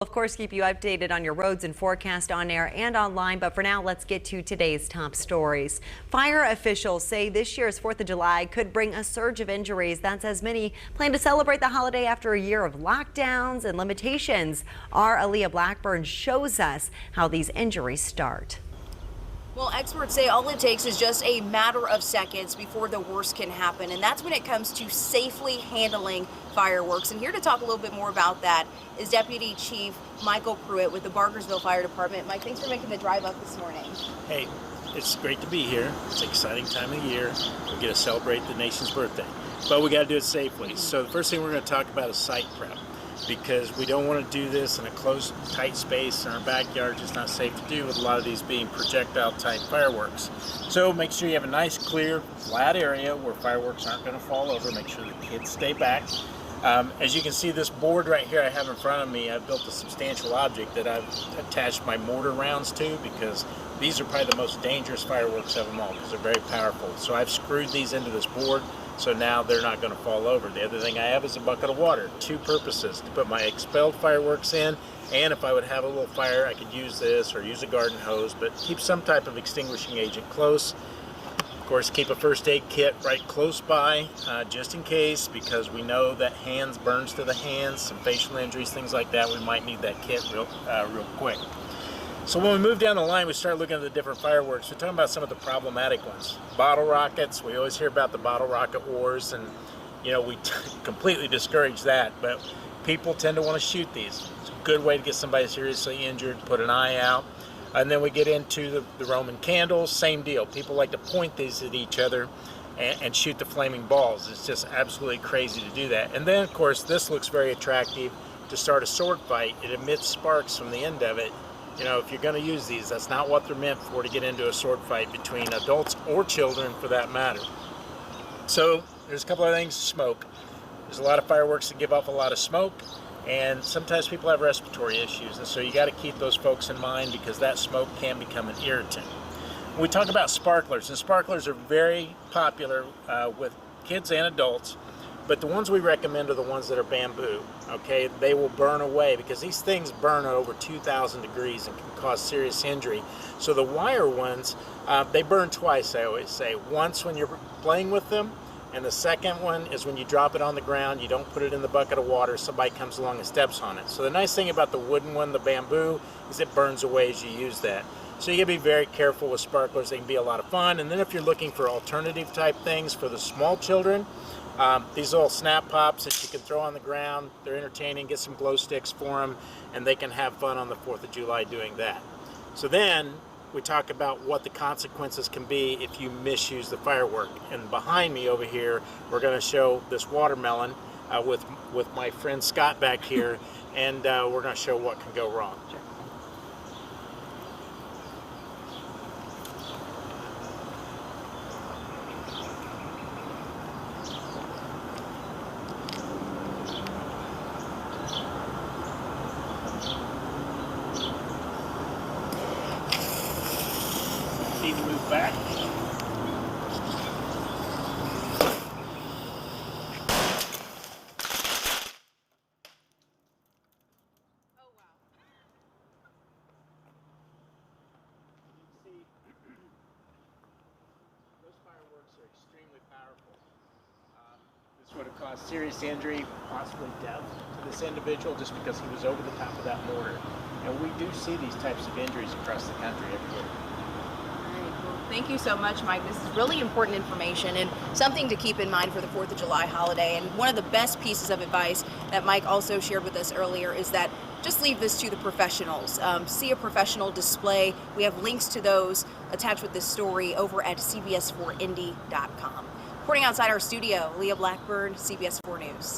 Of course, keep you updated on your roads and forecast on air and online. But for now, let's get to today's top stories. Fire officials say this year's 4th of July could bring a surge of injuries. That's as many plan to celebrate the holiday after a year of lockdowns and limitations. Our Aaliyah Blackburn shows us how these injuries start. Well, experts say all it takes is just a matter of seconds before the worst can happen, and that's when it comes to safely handling fireworks. And here to talk a little bit more about that is Deputy Chief Michael Pruitt with the Barkersville Fire Department. Mike, thanks for making the drive up this morning. Hey, it's great to be here. It's an exciting time of year. We get to celebrate the nation's birthday, but we got to do it safely. So the first thing we're going to talk about is site prep, because we don't want to do this in a closed, tight space in our backyard. It's not safe to do with a lot of these being projectile type fireworks. So make sure you have a nice, clear, flat area where fireworks aren't going to fall over. Make sure the kids stay back. As you can see, this board right here I have in front of me, I've built a substantial object that I've attached my mortar rounds to, because these are probably the most dangerous fireworks of them all because they're very powerful. So I've screwed these into this board, so now they're not going to fall over. The other thing I have is a bucket of water. Two purposes: to put my expelled fireworks in, and if I would have a little fire, I could use this or use a garden hose, but keep some type of extinguishing agent close. Of course, keep a first aid kit right close by, just in case, because we know that burns to the hands, some facial injuries, things like that. We might need that kit real quick. So when we move down the line, we start looking at the different fireworks. We're talking about some of the problematic ones. Bottle rockets. We always hear about the bottle rocket wars, and we completely discourage that, but people tend to want to shoot these. It's a good way to get somebody seriously injured, put an eye out. And then we get into the Roman candles, same deal. People like to point these at each other and shoot the flaming balls. It's just absolutely crazy to do that. And then, of course, this looks very attractive to start a sword fight. It emits sparks from the end of it. If you're going to use these, that's not what they're meant for, to get into a sword fight between adults or children for that matter. So there's a couple of things. Smoke. There's a lot of fireworks that give off a lot of smoke, and sometimes people have respiratory issues, and so you got to keep those folks in mind, because that smoke can become an irritant. We talk about sparklers, and sparklers are very popular with kids and adults, but the ones we recommend are the ones that are bamboo. Okay, they will burn away, because these things burn at over 2,000 degrees and can cause serious injury. So the wire ones, they burn twice, I always say. Once when you're playing with them, and the second one is when you drop it on the ground. You don't put it in the bucket of water, somebody comes along and steps on it. So the nice thing about the wooden one, the bamboo, is it burns away as you use that. So you gotta be very careful with sparklers. They can be a lot of fun. And then if you're looking for alternative type things for the small children, these little snap pops that you can throw on the ground, they're entertaining. Get some glow sticks for them, and they can have fun on the 4th of July doing that. So then we talk about what the consequences can be if you misuse the firework. And behind me over here, we're going to show this watermelon with my friend Scott back here, and we're going to show what can go wrong. Need to move back. Oh, wow. You see, those fireworks are extremely powerful. This would have caused serious injury, possibly death, to this individual just because he was over the top of that mortar. And we do see these types of injuries across the country every year. Thank you so much, Mike. This is really important information and something to keep in mind for the 4th of July holiday. And one of the best pieces of advice that Mike also shared with us earlier is that just leave this to the professionals. See a professional display. We have links to those attached with this story over at CBS4Indy.com. Reporting outside our studio, Leah Blackburn, CBS 4 News.